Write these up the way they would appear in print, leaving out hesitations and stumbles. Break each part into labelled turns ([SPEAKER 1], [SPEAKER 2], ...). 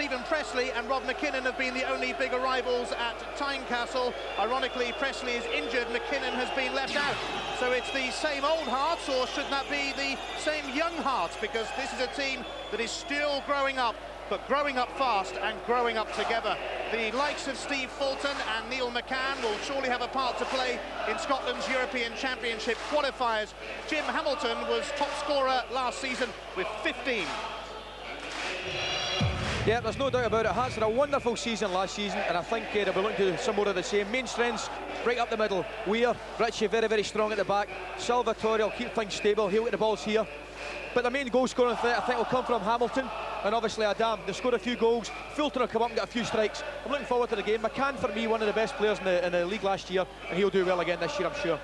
[SPEAKER 1] Stephen Pressley and Rob McKinnon have been the only big arrivals at Tynecastle. Ironically, Pressley is injured, McKinnon has been left out. So it's the same old Hearts, or should that be the same young Hearts? Because this is a team that is still growing up, but growing up fast and growing up together. The likes of Steve Fulton and Neil McCann will surely have a part to play in Scotland's European Championship qualifiers. Jim Hamilton was top scorer last season with 15.
[SPEAKER 2] Yeah, there's no doubt about it. Hearts had a wonderful season last season, and I think they'll be looking to do some more of the same. Main strengths, right up the middle. Weir, Ritchie very, very strong at the back. Salvatore will keep things stable. He'll get the balls here. But the main goal scoring threat, I think, will come from Hamilton and obviously Adam. They scored a few goals. Fulton will come up and get a few strikes. I'm looking forward to the game. McCann, for me, one of the best players in the league last year, and he'll do well again this year, I'm sure.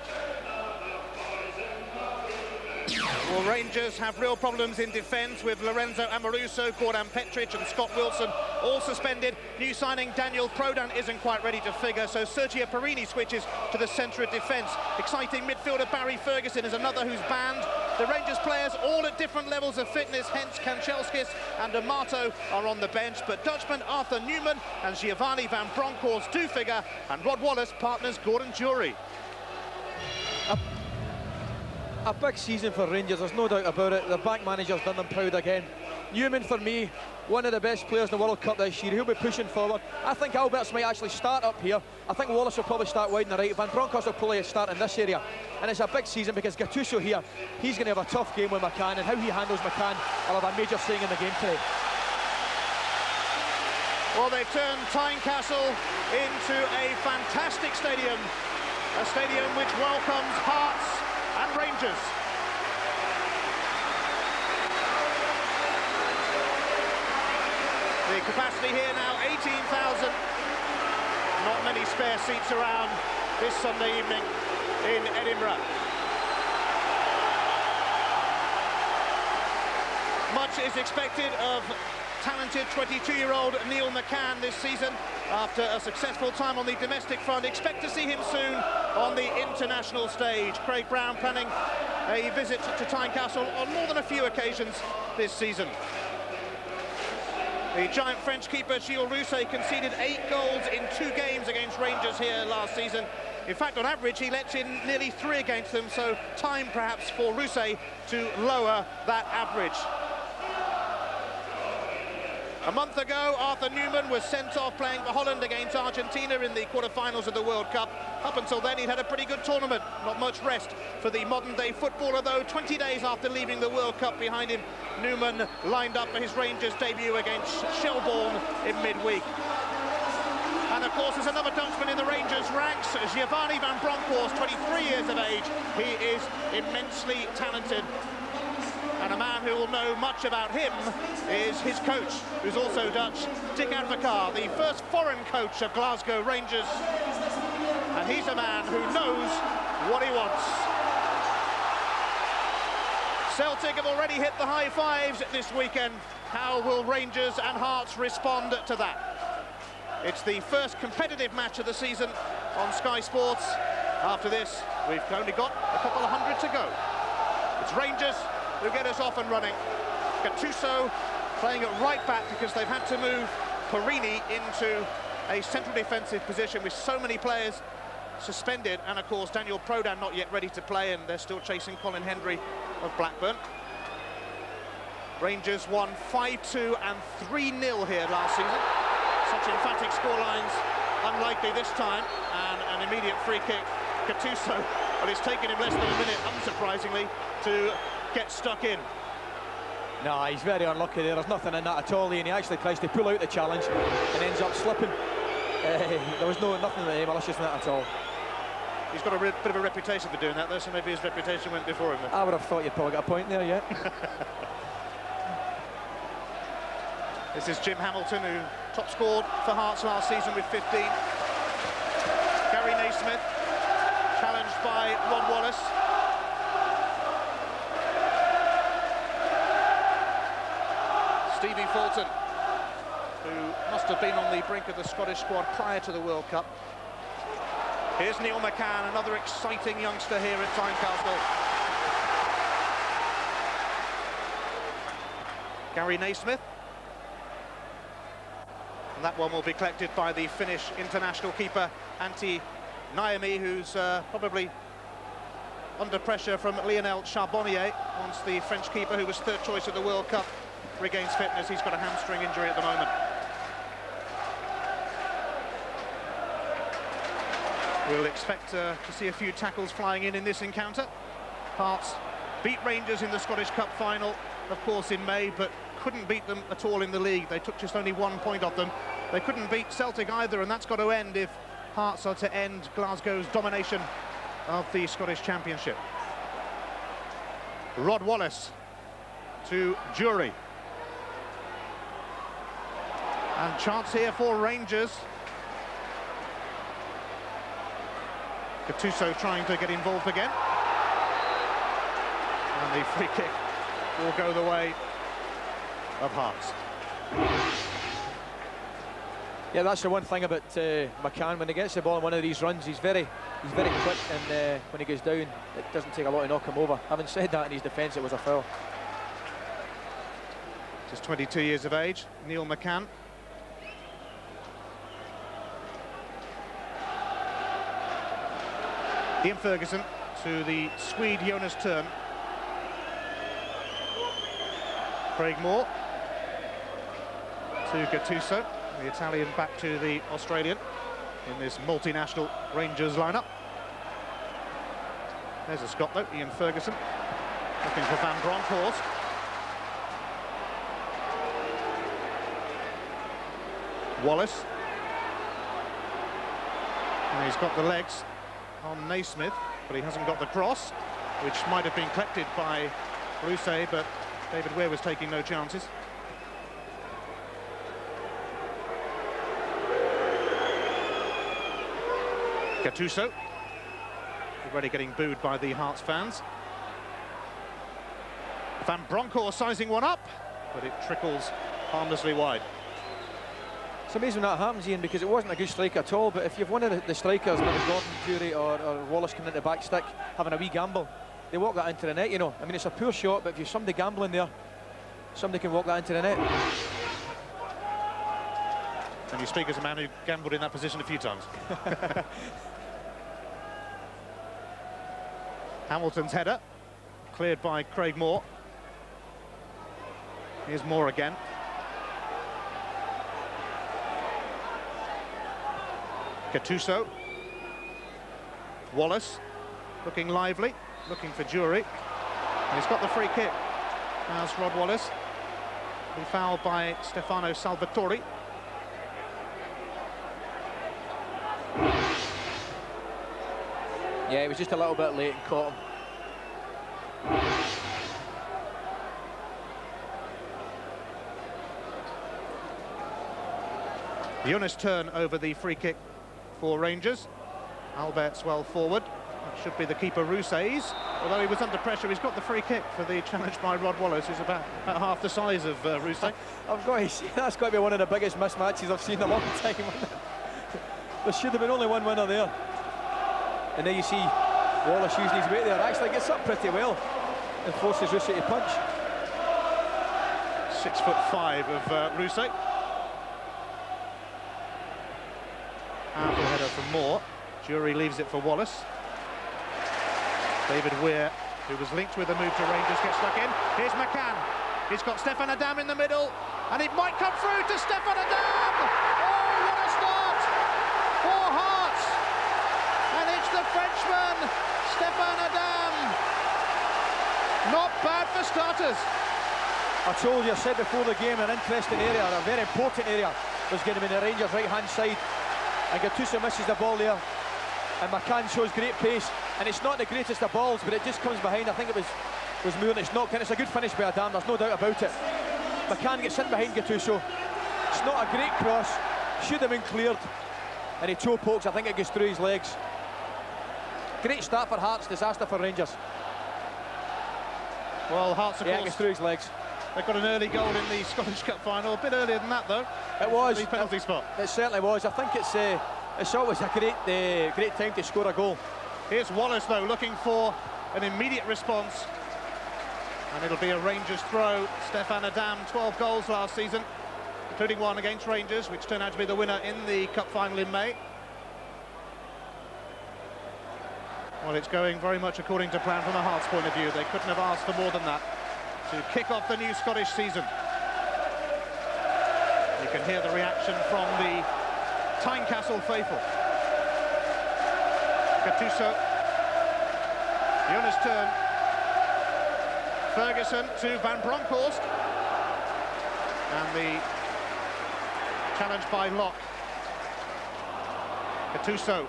[SPEAKER 1] Well, Rangers have real problems in defence with Lorenzo Amoruso, Gordon Petric and Scott Wilson all suspended. New signing Daniel Prodan isn't quite ready to figure, so Sergio Perini switches to the centre of defence. Exciting midfielder Barry Ferguson is another who's banned. The Rangers players all at different levels of fitness, hence Kanchelskis and Amato are on the bench, but Dutchman Arthur Newman and Giovanni van Bronckhorst do figure, and Rod Wallace partners Gordon Jury.
[SPEAKER 2] A big season for Rangers, there's no doubt about it. The back manager's done them proud again. Newman, for me, one of the best players in the World Cup this year. He'll be pushing forward. I think Alberts might actually start up here. I think Wallace will probably start wide on the right. Van Bronckhorst will probably start in this area. And it's a big season because Gattuso here, he's going to have a tough game with McCann, and how he handles McCann will have a major saying in the game today.
[SPEAKER 1] Well, they've turned Tynecastle into a fantastic stadium. A stadium which welcomes Hearts and Rangers. The capacity here now, 18,000. Not many spare seats around this Sunday evening in Edinburgh. Much is expected of talented 22-year-old Neil McCann this season after a successful time on the domestic front. Expect to see him soon on the international stage. Craig Brown planning a visit to Tynecastle on more than a few occasions this season. The giant French keeper Gilles Rousset conceded 8 goals in 2 games against Rangers here last season. In fact, on average, he lets in nearly 3 against them, so time perhaps for Rousset to lower that average. A month ago, Arthur Newman was sent off playing for Holland against Argentina in the quarter-finals of the World Cup. Up until then, he'd had a pretty good tournament. Not much rest for the modern-day footballer, though. 20 days after leaving the World Cup behind him, Newman lined up for his Rangers debut against Shelbourne in midweek. And of course, there's another Dutchman in the Rangers ranks, Giovanni van Bronckhorst, 23 years of age. He is immensely talented. And a man who will know much about him is his coach, who's also Dutch, Dick Advocaat, the first foreign coach of Glasgow Rangers. And he's a man who knows what he wants. Celtic have already hit the high fives this weekend. How will Rangers and Hearts respond to that? It's the first competitive match of the season on Sky Sports. After this, we've only got a couple of hundred to go. It's Rangers who get us off and running. Gattuso playing at right back because they've had to move Perini into a central defensive position with so many players suspended, and of course Daniel Prodan not yet ready to play, and they're still chasing Colin Hendry of Blackburn. Rangers won 5-2 and 3-0 here last season. Such emphatic scorelines, unlikely this time, and an immediate free kick. Gattuso, well, it's taken him less than a minute, unsurprisingly, to get stuck in.
[SPEAKER 2] No, he's very unlucky there. There's nothing in that at all, and he actually tries to pull out the challenge and ends up slipping. There was nothing malicious in that at all.
[SPEAKER 1] He's got a bit of a reputation for doing that, though, so maybe his reputation went before him.
[SPEAKER 2] I would have thought you'd probably got a point there, yeah.
[SPEAKER 1] This is Jim Hamilton, who top scored for Hearts last season with 15. Gary Naismith, challenged by Ron Wallace. Stevie Fulton, who must have been on the brink of the Scottish squad prior to the World Cup. Here's Neil McCann, another exciting youngster here at Tynecastle. Gary Naismith. And that one will be collected by the Finnish international keeper, Antti Niemi, who's probably under pressure from Lionel Charbonnier once the French keeper, who was third choice at the World Cup, regains fitness. He's got a hamstring injury at the moment. We'll expect to see a few tackles flying in this encounter. Hearts beat Rangers in the Scottish Cup final, of course, in May, but couldn't beat them at all in the league. They took just only 1 point off them. They couldn't beat Celtic either, and that's got to end if Hearts are to end Glasgow's domination of the Scottish Championship. Rod Wallace to Jury. And chance here for Rangers. Gattuso trying to get involved again. And the free kick will go the way of Hearts.
[SPEAKER 2] Yeah, that's the one thing about McCann. When he gets the ball in one of these runs, he's very quick, and when he goes down, it doesn't take a lot to knock him over. Having said that, in his defence, it was a foul.
[SPEAKER 1] Just 22 years of age, Neil McCann. Ian Ferguson to the Swede Jonas Törn. Craig Moore to Gattuso, the Italian back to the Australian in this multinational Rangers lineup. There's a Scot though, Ian Ferguson, looking for Van Bronckhorst. Wallace. And he's got the legs on Naismith, but he hasn't got the cross, which might have been collected by Rousset, but David Weir was taking no chances. Gattuso, already getting booed by the Hearts fans. Van Bronckhorst sizing one up, but it trickles harmlessly wide.
[SPEAKER 2] It's amazing when that happens, Ian, because it wasn't a good strike at all, but if you've one of the strikers, like Gordon, Jury or Wallace coming into the back stick, having a wee gamble, they walk that into the net, you know. I mean, it's a poor shot, but if you've somebody gambling there, somebody can walk that into the net.
[SPEAKER 1] And you speak as a man who gambled in that position a few times. Hamilton's header, cleared by Craig Moore. Here's Moore again. Gattuso. Wallace, looking lively, looking for Jury. And he's got the free kick. As Rod Wallace. He fouled by Stefano Salvatore.
[SPEAKER 2] Yeah, he was just a little bit late and caught him.
[SPEAKER 1] Jonas Törn over the free kick for Rangers. Albert's well forward. That should be the keeper Rousset's. Although he was under pressure, he's got the free kick for the challenge by Rod Wallace, who's about half the size of Rousset.
[SPEAKER 2] I've got to say, that's got to be one of the biggest mismatches I've seen in a long time. There should have been only one winner there. And there you see Wallace using his weight there. Actually gets up pretty well and forces Rousset to punch.
[SPEAKER 1] 6'5" of Rousset. Powerful header from Moore. Jury leaves it for Wallace. David Weir, who was linked with a move to Rangers, gets stuck in. Here's McCann. He's got Stefan Adam in the middle, and it might come through to Stefan Adam! Oh, what a start for Hearts! And it's the Frenchman, Stefan Adam. Not bad for starters.
[SPEAKER 2] I told you, I said before the game, an interesting area, a very important area, was going to be the Rangers' right-hand side. And Gattuso misses the ball there. And McCann shows great pace. And it's not the greatest of balls, but it just comes behind. I think it was Moore, and it's knocked in. It's a good finish by Adam, there's no doubt about it. McCann gets in behind Gattuso. It's not a great cross. Should have been cleared. And he toe pokes, I think it goes through his legs. Great start for Hearts, disaster for Rangers.
[SPEAKER 1] Well, Hearts, of course,
[SPEAKER 2] it goes through his legs.
[SPEAKER 1] They've got an early goal in the Scottish Cup final, a bit earlier than that though.
[SPEAKER 2] It was.
[SPEAKER 1] The penalty spot.
[SPEAKER 2] It certainly was. I think it's always a great time to score a goal.
[SPEAKER 1] Here's Wallace though, looking for an immediate response. And it'll be a Rangers throw. Stefan Adam, 12 goals last season. including one against Rangers, which turned out to be the winner in the Cup final in May. Well, it's going very much according to plan from a Hearts point of view. They couldn't have asked for more than that to kick off the new Scottish season. You can hear the reaction from the Tynecastle faithful. Gattuso, Jonas Turn, Ferguson to Van Bronckhorst, and the challenge by Locke. Gattuso.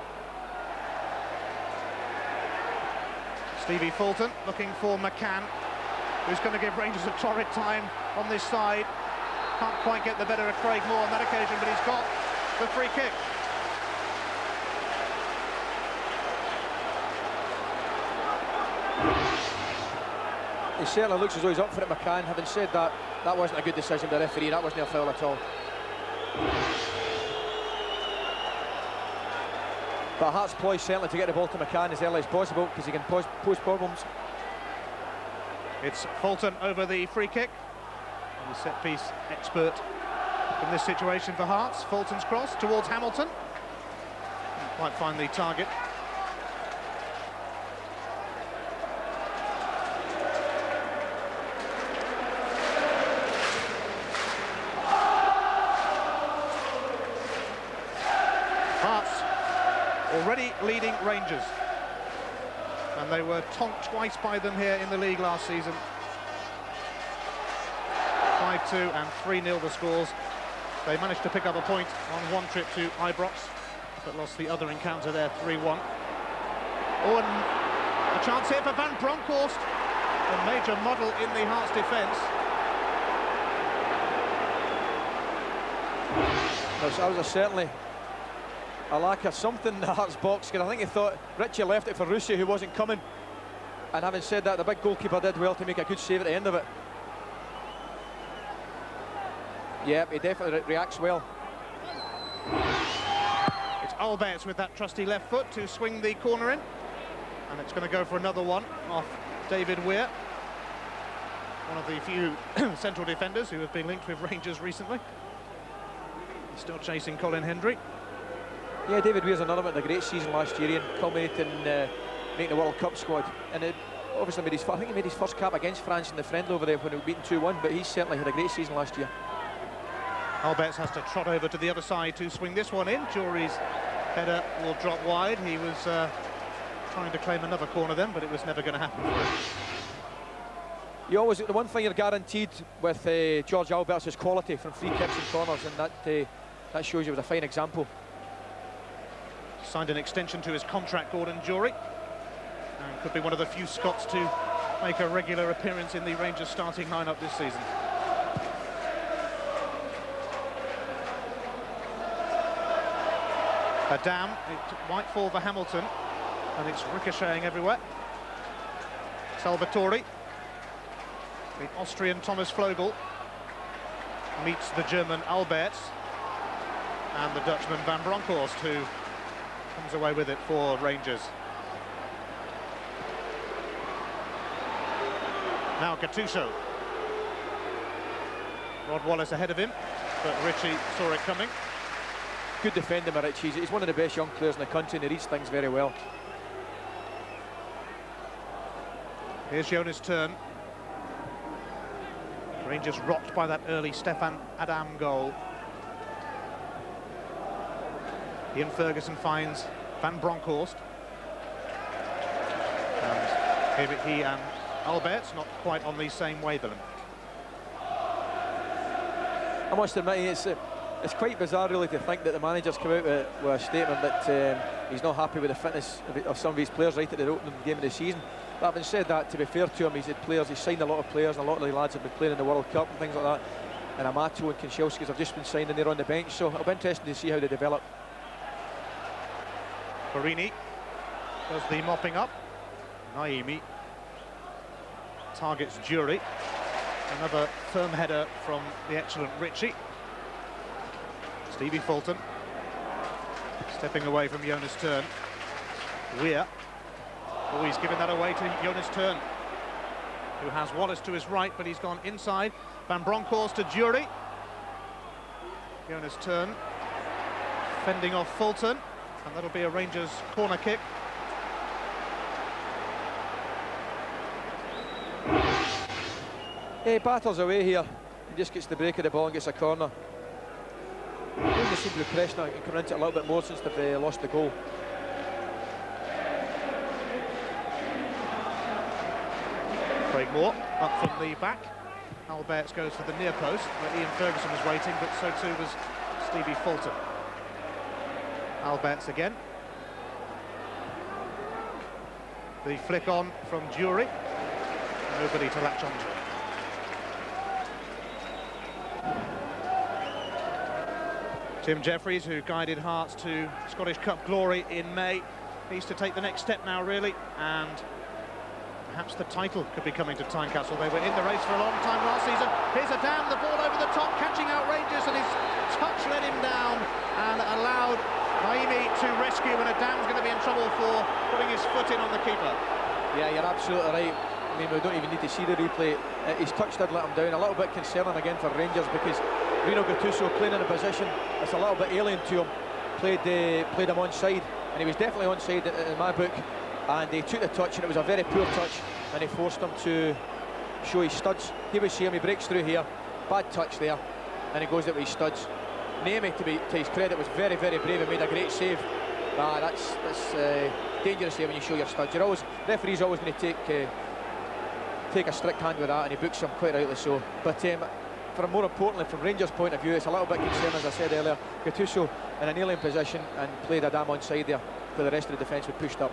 [SPEAKER 1] Stevie Fulton looking for McCann, who's going to give Rangers a torrid time on this side. Can't quite get the better of Craig Moore on that occasion, but he's got the free kick.
[SPEAKER 2] He certainly looks as though he's up for it, McCann. Having said that, that wasn't a good decision by the referee. That wasn't a foul at all. But Hearts' ploy certainly to get the ball to McCann as early as possible, because he can pose problems.
[SPEAKER 1] It's Fulton over the free kick. The set-piece expert in this situation for Hearts. Fulton's cross towards Hamilton. Didn't quite find the target. Already leading Rangers, and they were tonked twice by them here in the league last season. 5-2 and 3-0 the scores. They managed to pick up a point on one trip to Ibrox, but lost the other encounter there 3-1. Oh, and a chance here for Van Bronckhorst, a major muddle in the Hearts defence.
[SPEAKER 2] That was certainly a lack of something in the Hearts box, because I think he thought Richie left it for Russia, who wasn't coming. And having said that, the big goalkeeper did well to make a good save at the end of it. Yeah, he definitely reacts well.
[SPEAKER 1] It's Alberts with that trusty left foot to swing the corner in. And it's going to go for another one off David Weir. One of the few central defenders who have been linked with Rangers recently. He's still chasing Colin Hendry.
[SPEAKER 2] Yeah, David Weir's another one, a great season last year, and culminating making the World Cup squad. And it obviously made I think he made his first cap against France in the friendly over there when he was beaten 2-1, but he certainly had a great season last year.
[SPEAKER 1] Alberts has to trot over to the other side to swing this one in. Jury's header will drop wide. He was trying to claim another corner then, but it was never going to happen for him.
[SPEAKER 2] You always, the one thing you're guaranteed with George Alberts is quality from free kicks and corners, and that shows you with a fine example.
[SPEAKER 1] Signed an extension to his contract, Gordon Jury, and could be one of the few Scots to make a regular appearance in the Rangers starting lineup this season. Adam, it might fall for Hamilton, and it's ricocheting everywhere. Salvatore, the Austrian Thomas Flogel, meets the German Alberts, and the Dutchman Van Bronckhorst, who comes away with it for Rangers. Now Gattuso. Rod Wallace ahead of him, but Ritchie saw it coming.
[SPEAKER 2] Good defender, Ritchie. He's one of the best young players in the country, and he reads things very well.
[SPEAKER 1] Here's Jonas Turn. Rangers rocked by that early Stefan Adam goal. Ian Ferguson finds Van Bronckhorst. And here he and Alberts not quite on the same wavelength.
[SPEAKER 2] I must admit, it's quite bizarre really to think that the manager's come out with a statement that he's not happy with the fitness of some of his players right at the opening game of the season. But having said that, to be fair to him, he's had players, he's signed a lot of players, and a lot of the lads have been playing in the World Cup and things like that. And Amato and Kanchelskis have just been signed and they're on the bench, so it'll be interesting to see how they develop.
[SPEAKER 1] Farini does the mopping up. Naimi targets Jury. Another firm header from the excellent Ritchie. Stevie Fulton stepping away from Jonas Turn. Weir. Oh, he's given that away to Jonas Turn, who has Wallace to his right, but he's gone inside. Van Bronckhorst to Jury. Jonas turn, fending off Fulton, and that'll be a Rangers corner kick.
[SPEAKER 2] He battles away here. He just gets the break of the ball and gets a corner. They seem to be pressing and coming into it a little bit more since they've lost the goal.
[SPEAKER 1] Craig Moore up from the back. Alberts goes for the near post, where Ian Ferguson was waiting, but so too was Stevie Fulton. Alberts again. The flick on from Jury. Nobody to latch on to. Tim Jeffries, who guided Hearts to Scottish Cup glory in May, needs to take the next step now, really, and perhaps the title could be coming to Tynecastle. They were in the race for a long time last season. Here's a Dam, the ball over the top, catching out Rangers, and his touch let him down and allowed Naimi to rescue, and a Dam's going to be in trouble for putting his foot in on the keeper. Yeah,
[SPEAKER 2] you're absolutely right. I mean, we don't even need to see the replay. His touch did let him down. A little bit concerning again for Rangers, because Rino Gattuso playing in a position that's a little bit alien to him. Played him onside, and he was definitely onside in my book. And he took the touch, and it was a very poor touch, and he forced him to show his studs. Here we see him, he breaks through here, bad touch there, and he goes out with his studs. Naimi, to his credit, was very, very brave and made a great save. That's dangerous there when you show your studs. Referee's always going to take a strict hand with that, and he books him, quite rightly so. But more importantly, from Rangers' point of view, it's a little bit concerning, as I said earlier. Gattuso in an alien position and played a Dam onside there, for the rest of the defence was pushed up.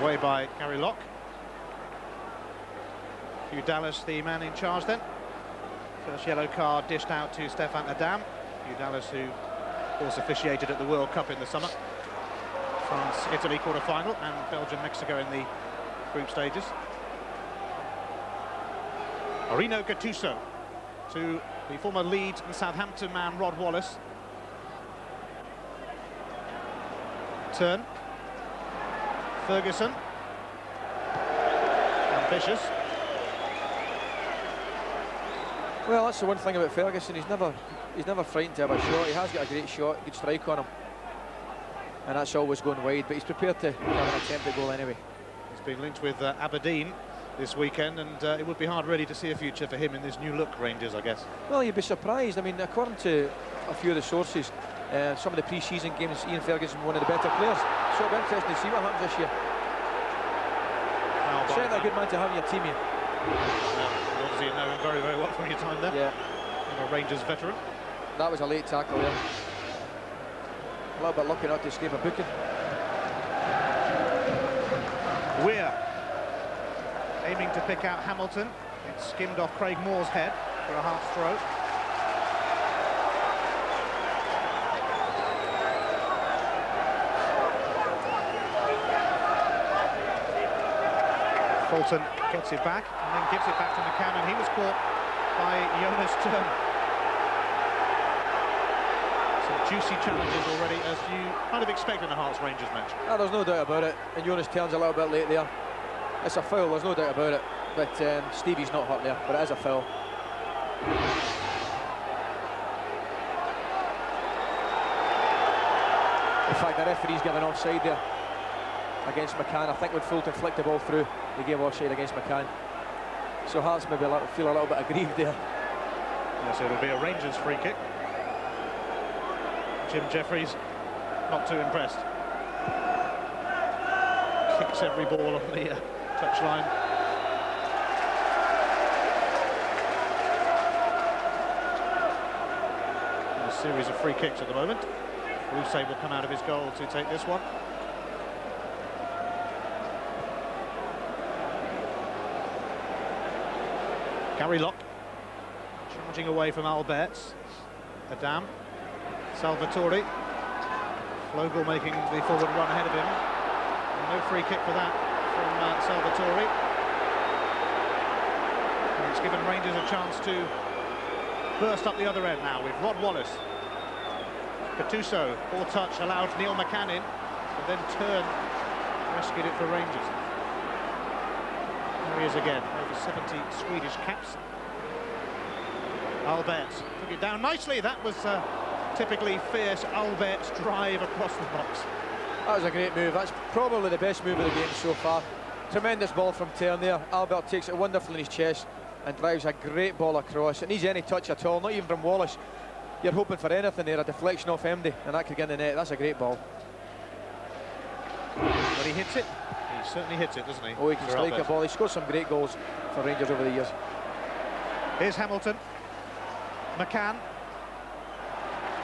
[SPEAKER 1] Away by Gary Locke. Hugh Dallas, the man in charge then. First yellow card dished out to Stefan Adam. Hugh Dallas, who of course officiated at the World Cup in the summer. France-Italy quarter-final, and Belgium-Mexico in the group stages. Rino Gattuso to the former Leeds and Southampton man Rod Wallace. Turn. Ferguson, ambitious.
[SPEAKER 2] Well, that's the one thing about Ferguson. He's never frightened to have a shot. He has got a great shot, good strike on him, and that's always going wide. But he's prepared to have an attempt at goal anyway.
[SPEAKER 1] He's been linked with Aberdeen this weekend, and it would be hard really to see a future for him in this new look Rangers, I guess.
[SPEAKER 2] Well, you'd be surprised. I mean, according to a few of the sources, some of the pre-season games, Ian Ferguson, one of the better players. So it'll be interesting to see what happens this year. Certainly a good man to have in your team here.
[SPEAKER 1] Obviously you know him very, very well from your time there.
[SPEAKER 2] Yeah.
[SPEAKER 1] And a Rangers veteran.
[SPEAKER 2] That was a late tackle there. A little bit lucky not to escape a booking.
[SPEAKER 1] Weir aiming to pick out Hamilton. It skimmed off Craig Moore's head for a half throw. Fulton gets it back and then gives it back to McCann, and he was caught by Jonas Turn. Some juicy challenges already, as you kind of expect in a Hearts Rangers match.
[SPEAKER 2] Oh, there's no doubt about it, and Jonas Turn's a little bit late there. It's a foul, there's no doubt about it, but Stevie's not hurt there, but it is a foul. In fact, the referee's given offside there against McCann. I think when Fulton flicked the ball through, he gave offside against McCann. So Hearts maybe feel a little bit aggrieved there.
[SPEAKER 1] Yes, it'll be a Rangers free kick. Jim Jeffries not too impressed. Kicks every ball on the touchline. A series of free kicks at the moment. Rousset will come out of his goal to take this one. Gary Locke charging away from Alberts. Adam, Salvatore, Flogel making the forward run ahead of him. And no free kick for that from Salvatore. And it's given Rangers a chance to burst up the other end now with Rod Wallace. Gattuso, poor touch, allowed Neil McCann in, and then Turn rescued it for Rangers. There he is again, over 70 Swedish caps. Albert took it down nicely. That was typically fierce Albert's drive across the box.
[SPEAKER 2] That was a great move. That's probably the best move of the game so far. Tremendous ball from Tern there. Albert takes it wonderfully in his chest and drives a great ball across. It needs any touch at all, not even from Wallace. You're hoping for anything there, a deflection off MD, and that could get in the net. That's a great ball.
[SPEAKER 1] But he hits it. He certainly hits it, doesn't he?
[SPEAKER 2] Oh, he can strike a ball. He scored some great goals for Rangers over the years.
[SPEAKER 1] Here's Hamilton. McCann.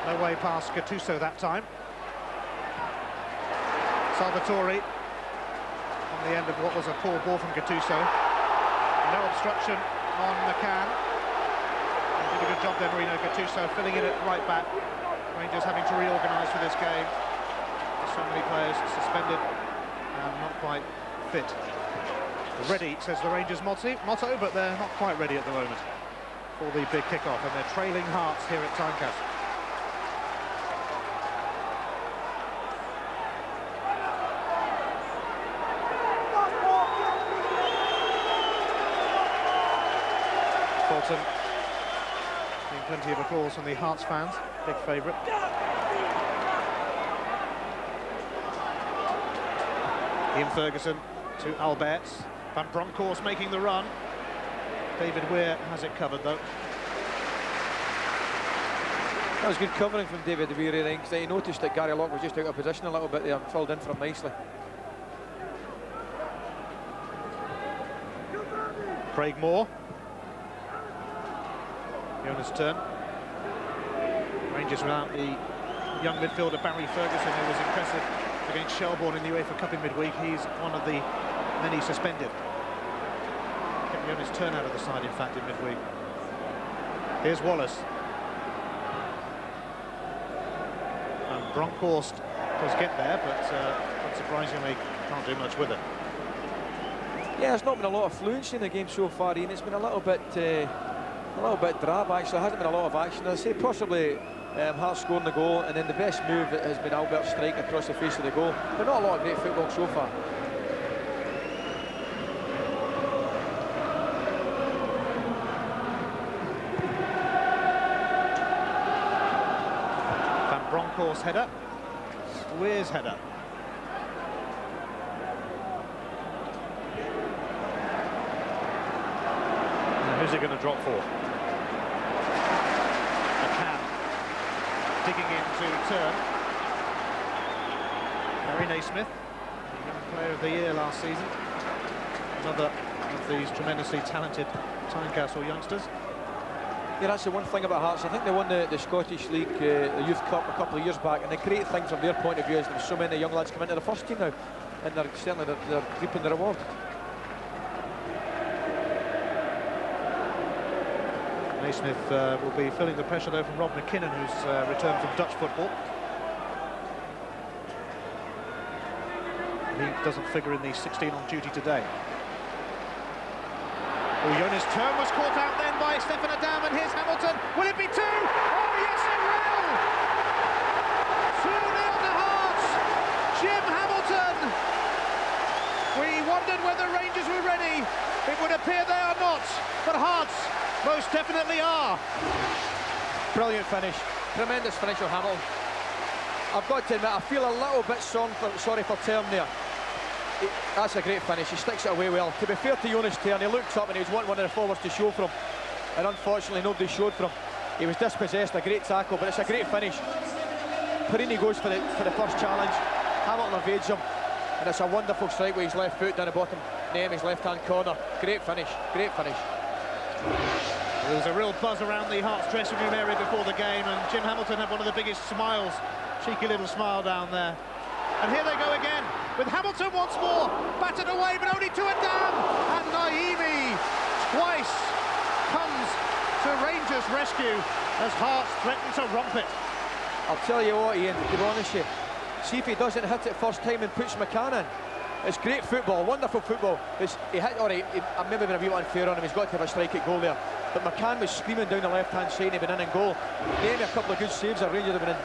[SPEAKER 1] No way past Gattuso that time. Salvatore on the end of what was a poor ball from Gattuso. No obstruction on McCann. He did a good job there, Marino. Gattuso filling in at right back. Rangers having to reorganise for this game. There's so many players suspended and not quite fit. Ready, says the Rangers motto, but they're not quite ready at the moment for the big kick-off, and they're trailing Hearts here at Tynecastle. Fulton getting plenty of applause from the Hearts fans, big favourite. Ian Ferguson to Alberts. Van Bronckhorst making the run. David Weir has it covered though.
[SPEAKER 2] That was good covering from David Weir, I think, because he noticed that Gary Locke was just out of position a little bit there and filled in for him nicely.
[SPEAKER 1] Craig Moore. Jonas turn. Rangers without the young midfielder Barry Ferguson, who was impressive against Shelbourne in the UEFA Cup in midweek. He's one of the many suspended. Kept Jonas turn out of the side, in fact, in midweek. Here's Wallace. And Bronckhorst does get there, but unsurprisingly can't do much with it.
[SPEAKER 2] Yeah, there's not been a lot of fluency in the game so far, Ian. It's been a little bit drab, actually. There hasn't been a lot of action. I'd say possibly Hart scoring the goal, and then the best move has been Albert's strike across the face of the goal. But not a lot of great football so far.
[SPEAKER 1] Van Bronckhorst's header. Weir's header. Now who's it going to drop for? Digging into turn. Harry Naismith, young player of the year last season. Another of these tremendously talented Tynecastle youngsters.
[SPEAKER 2] Yeah, that's the one thing about Hearts. I think they won the Scottish League, the Youth Cup a couple of years back, and the great thing from their point of view is there's so many young lads come into the first team now, and they're reaping the reward.
[SPEAKER 1] Naismith will be feeling the pressure though from Rob McKinnon, who's returned from Dutch football. He doesn't figure in the 16 on duty today. Oh, Jonas Turn was caught out then by Stefan Adam, and here's Hamilton. Will it be two? Oh yes, it will! 2-0 to Hearts. Jim Hamilton. We wondered whether Rangers were ready. It would appear they are not, but Hearts most definitely are.
[SPEAKER 2] Brilliant finish. Tremendous finish of Hamilton. I've got to admit, I feel a little bit sorry for Tern there. That's a great finish. He sticks it away well. To be fair to Jonas Tern, he looked up and he was wanting one of the forwards to show for him. And unfortunately, nobody showed for him. He was dispossessed, a great tackle, but it's a great finish. Perini goes for the first challenge. Hamilton evades him. And it's a wonderful strike with his left foot down the bottom, near his left-hand corner. Great finish, great finish.
[SPEAKER 1] There was a real buzz around the Hearts dressing room area before the game, and Jim Hamilton had one of the biggest smiles, cheeky little smile down there. And here they go again, with Hamilton once more, battered away, but only to Adam, and Naimi twice comes to Rangers' rescue as Hearts threaten to romp it.
[SPEAKER 2] I'll tell you what, Ian, to be honest with you, see if he doesn't hit it first time and puts McCann in. It's great football, wonderful football. He hit, all right, I've maybe been a wee bit unfair on him, he's got to have a strike at goal there. But McCann was screaming down the left-hand side and he'd been in and goal. Maybe a couple of good saves, our Rangers have been in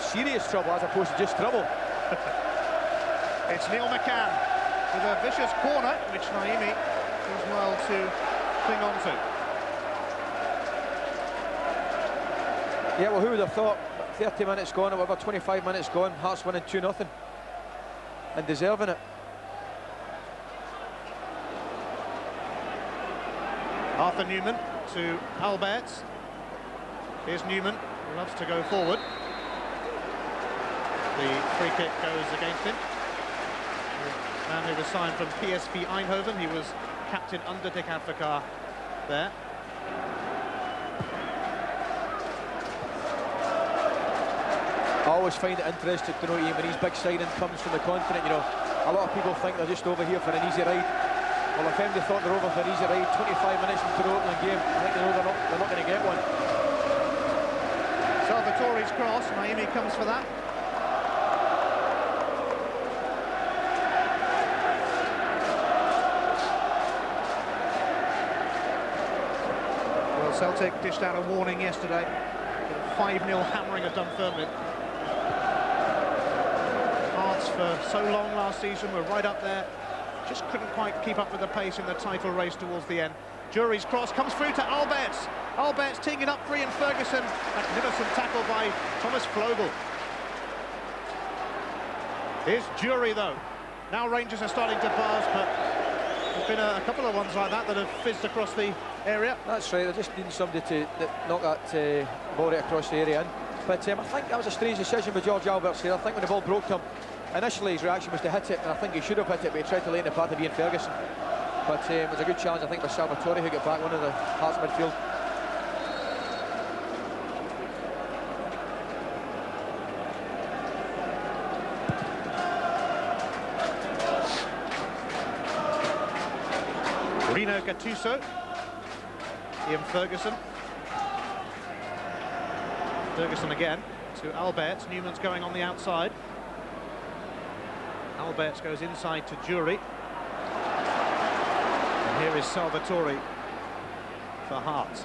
[SPEAKER 2] serious trouble as opposed to just trouble.
[SPEAKER 1] It's Neil McCann with a vicious corner, which Naimi as well to cling on to.
[SPEAKER 2] Yeah, well, who would have thought 30 minutes gone, or whatever, 25 minutes gone, Hearts winning 2-0 and deserving it.
[SPEAKER 1] Arthur Newman to Alberts. Here's Newman, who loves to go forward. The free kick goes against him. The man who was signed from PSV Eindhoven, he was captain under Dick Advocaat there.
[SPEAKER 2] I always find it interesting to know, Ian, when these big signing comes from the continent, you know, a lot of people think they're just over here for an easy ride. Well, if anybody thought they're over for an easy ride 25 minutes into the opening game, I think they know they're not going to get one.
[SPEAKER 1] Salvatore's cross, Naimi comes for that. Well, Celtic dished out a warning yesterday. 5-0 hammering of Dunfermline. Hearts for so long last season were right up there. Just couldn't quite keep up with the pace in the title race towards the end. Jury's cross comes through to Alberts. Alberts teeing it up free, and Ferguson. Magnificent tackle by Thomas Flogel. Here's Jury, though. Now Rangers are starting to buzz, but there's been a couple of ones like that that have fizzed across the area.
[SPEAKER 2] That's right, they're just needing somebody to knock that ball right across the area in. But I think that was a strange decision by George Alberts here. I think when the ball broke to him, initially his reaction was to hit it, and I think he should have hit it, but he tried to lay in the path of Ian Ferguson. But it was a good challenge, I think, by Salvatore, who got back one of the Hearts midfield.
[SPEAKER 1] Rino Gattuso, Ian Ferguson. Ferguson again to Alberts. Newman's going on the outside. Alberts goes inside to Jury. And here is Salvatore for Hearts,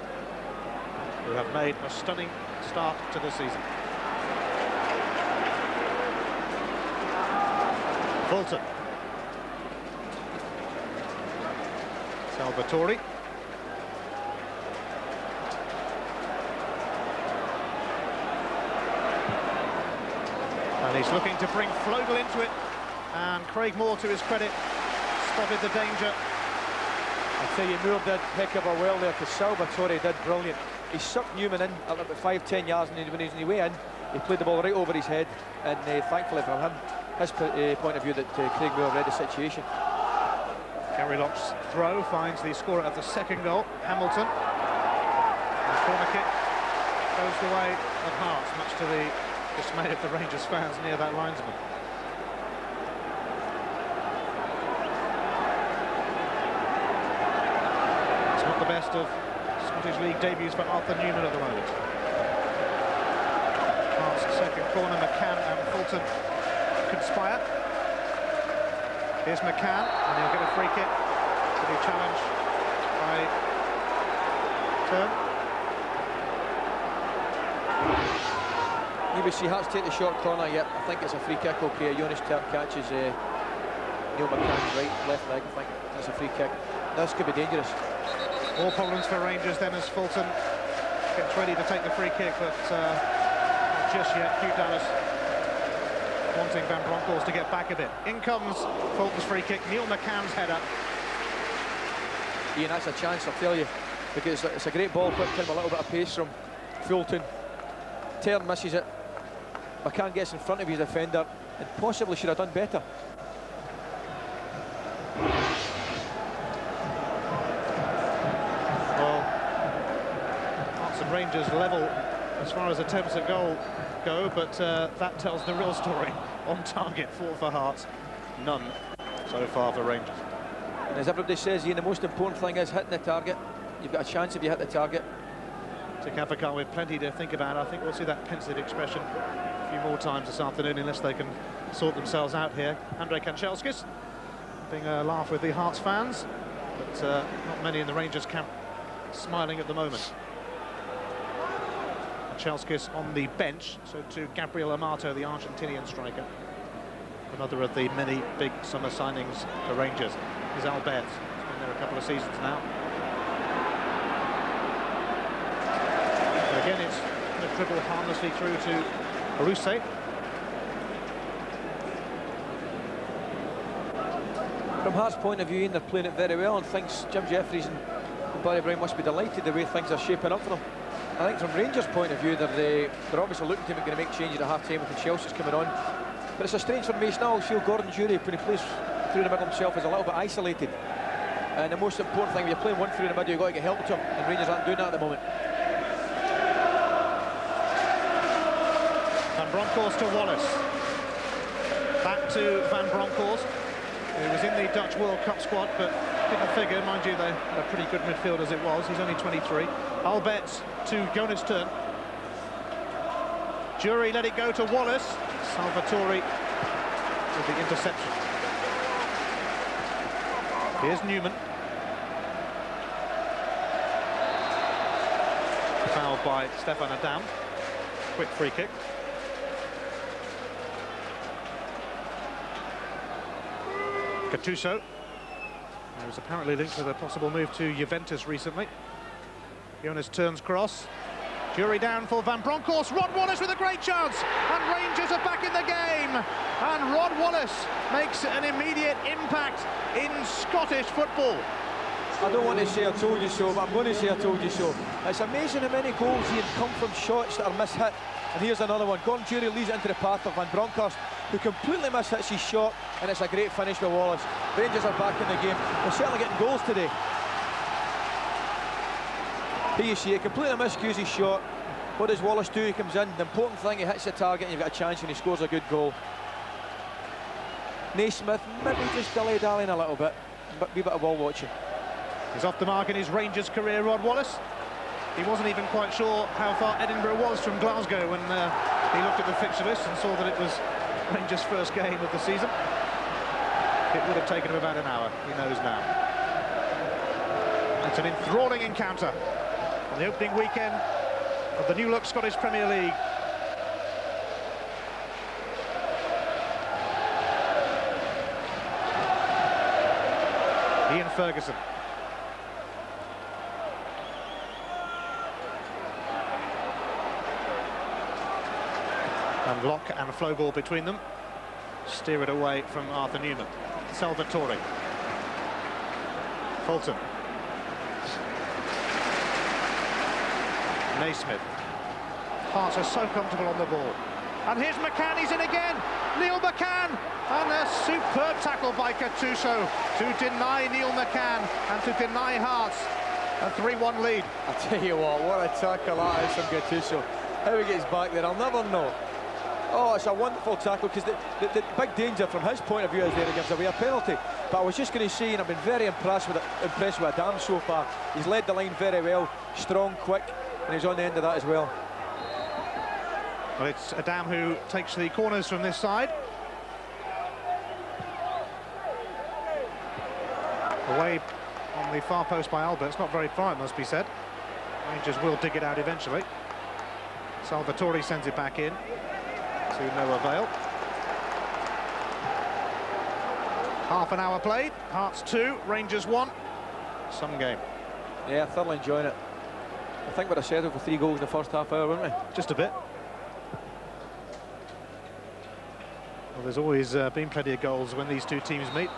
[SPEAKER 1] who have made a stunning start to the season. Fulton. Salvatore. And he's looking to bring Flogel into it. And Craig Moore, to his credit, spotted the danger.
[SPEAKER 2] I tell you, Moore did heck of a well there, because Salvatore did brilliant. He sucked Newman in at about 5-10 yards, and when he was on his way in, he played the ball right over his head. And thankfully from him, his point of view, that Craig Moore read the situation.
[SPEAKER 1] Gary Locke's throw finds the scorer of the second goal, Hamilton. And the corner kick goes the way of Hearts, much to the dismay of the Rangers fans near that linesman. It's not the best of Scottish League debuts for Arthur Newman at the moment. Hearts second corner, McCann and Fulton conspire. Here's McCann, and he'll get a free kick to be challenged by Turn.
[SPEAKER 2] You will see Hearts take the short corner, yet I think it's a free kick. Okay, Jonas Turn catches Neil McCann's left leg. I think that's a free kick. This could be dangerous.
[SPEAKER 1] More problems for Rangers then as Fulton gets ready to take the free kick, but not just yet. Hugh Dallas wanting Van Bronckhorst to get back a bit. In comes Fulton's free kick, Neil McCann's header.
[SPEAKER 2] Ian, that's a chance, I'll tell you, because it's a great ball, put in with a little bit of pace from Fulton. Turn misses it. McCann gets in front of his defender and possibly should have done better.
[SPEAKER 1] Well, Hearts and Rangers level as far as attempts at goal go, but that tells the real story. On target, 4 for Hearts, none so far for Rangers.
[SPEAKER 2] And as everybody says, Ian, the most important thing is hitting the target. You've got a chance if you hit the target.
[SPEAKER 1] Dick Advocaat with plenty to think about. I think we'll see that pensive expression a few more times this afternoon, unless they can sort themselves out here. Andrei Kanchelskis being a laugh with the Hearts fans, but not many in the Rangers camp smiling at the moment. Kanchelskis on the bench, so to Gabriel Amato, the Argentinian striker. Another of the many big summer signings for Rangers is Alberts. He's been for a couple of seasons now. But again, it's going to dribble harmlessly through to Aruse.
[SPEAKER 2] From Hearts' point of view, and they're playing it very well, and thinks Jim Jeffries and Barry Brown must be delighted the way things are shaping up for them. I think from Rangers' point of view, they're obviously looking to make changes at half-time with the Chelsea's coming on. But it's a strange formation. I always feel Gordon Jury, when he plays through the middle himself, is a little bit isolated. And the most important thing, when you're playing one through the middle, you've got to get help to him, and Rangers aren't doing that at the moment.
[SPEAKER 1] Van Bronckhorst to Wallace. Back to Van Bronckhorst, who was in the Dutch World Cup squad, but didn't figure. Mind you, they had a pretty good midfield as it was. He's only 23. Albert to Jonas Turn. Jury let it go to Wallace. Salvatore with the interception. Here's Newman. Fouled by Stefan Adam. Quick free kick. Gattuso, who was apparently linked with a possible move to Juventus recently. Jonas turns cross. Jury down for Van Bronckhorst. Rod Wallace with a great chance, and Rangers are back in the game. And Rod Wallace makes an immediate impact in Scottish football.
[SPEAKER 2] I don't want to say I told you so, but I'm going to say I told you so. It's amazing how many goals he had come from shots that are mishit. And here's another one. Gordon Jury leads it into the path of Van Bronckhorst, who completely mishits his shot, and it's a great finish with Wallace. Rangers are back in the game. They're certainly getting goals today. Here you see it, completely miscues his shot. What does Wallace do? He comes in. The important thing, he hits the target, and you've got a chance, and he scores a good goal. Naismith maybe just dilly-dallying a little bit, but a wee bit of ball watching.
[SPEAKER 1] He's off the mark in his Rangers career, Rod Wallace. He wasn't even quite sure how far Edinburgh was from Glasgow when he looked at the fixture list and saw that it was Rangers' first game of the season. It would have taken him about an hour, he knows now. It's an enthralling encounter on the opening weekend of the new-look Scottish Premier League. Ian Ferguson. And lock and flow ball between them. Steer it away from Arthur Newman. Salvatore. Fulton. Naismith. Hearts are so comfortable on the ball. And here's McCann, he's in again. Neil McCann. And a superb tackle by Gattuso to deny Neil McCann and to deny Hearts a 3-1 lead.
[SPEAKER 2] I'll tell you what a tackle that is from Gattuso. How he gets back there, I'll never know. Oh, it's a wonderful tackle, because the big danger from his point of view is there he gives away a penalty. But I was just going to say, and I've been very impressed with Adam so far. He's led the line very well, strong, quick, and he's on the end of that as well.
[SPEAKER 1] Well, it's Adam who takes the corners from this side. Away on the far post by Albert. It's not very far, it must be said. Rangers will dig it out eventually. Salvatore sends it back in. To no avail. Half an hour played. Hearts 2, Rangers 1. Some game.
[SPEAKER 2] Yeah, thoroughly enjoying it. I think we'd have settled for 3 goals in the first half hour, wouldn't we?
[SPEAKER 1] Just a bit. Well, there's always been plenty of goals when these two teams meet.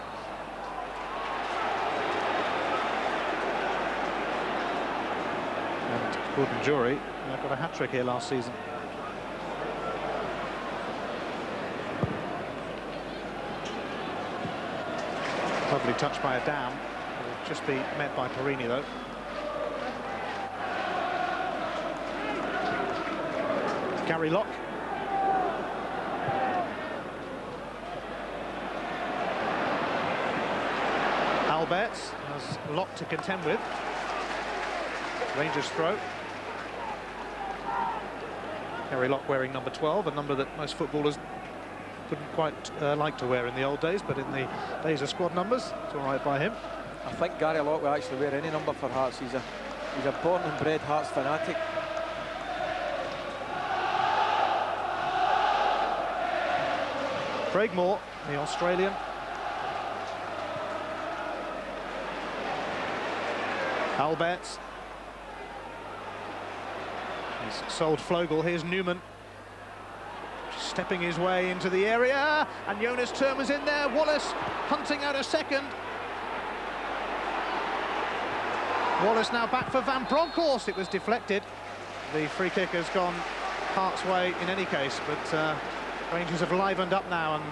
[SPEAKER 1] And Gordon Jury got a hat-trick here last season. Lovely touch by Adam. Will just be met by Perini, though. Gary Locke. Alberts has Locke to contend with. Rangers throw. Gary Locke wearing number 12, a number that most footballers wouldn't quite like to wear in the old days, but in the days of squad numbers, it's all right by him.
[SPEAKER 2] I think Gary Locke will actually wear any number for Hearts. He's a born and bred Hearts fanatic.
[SPEAKER 1] Craig Moore, the Australian. Alberts. He's sold Flogel. Here's Newman. Stepping his way into the area, and Jonas Termer's in there. Wallace hunting out a second. Wallace now back for Van Bronckhorst. It was deflected. The free kick has gone Hearts' way in any case, but Rangers have livened up now, and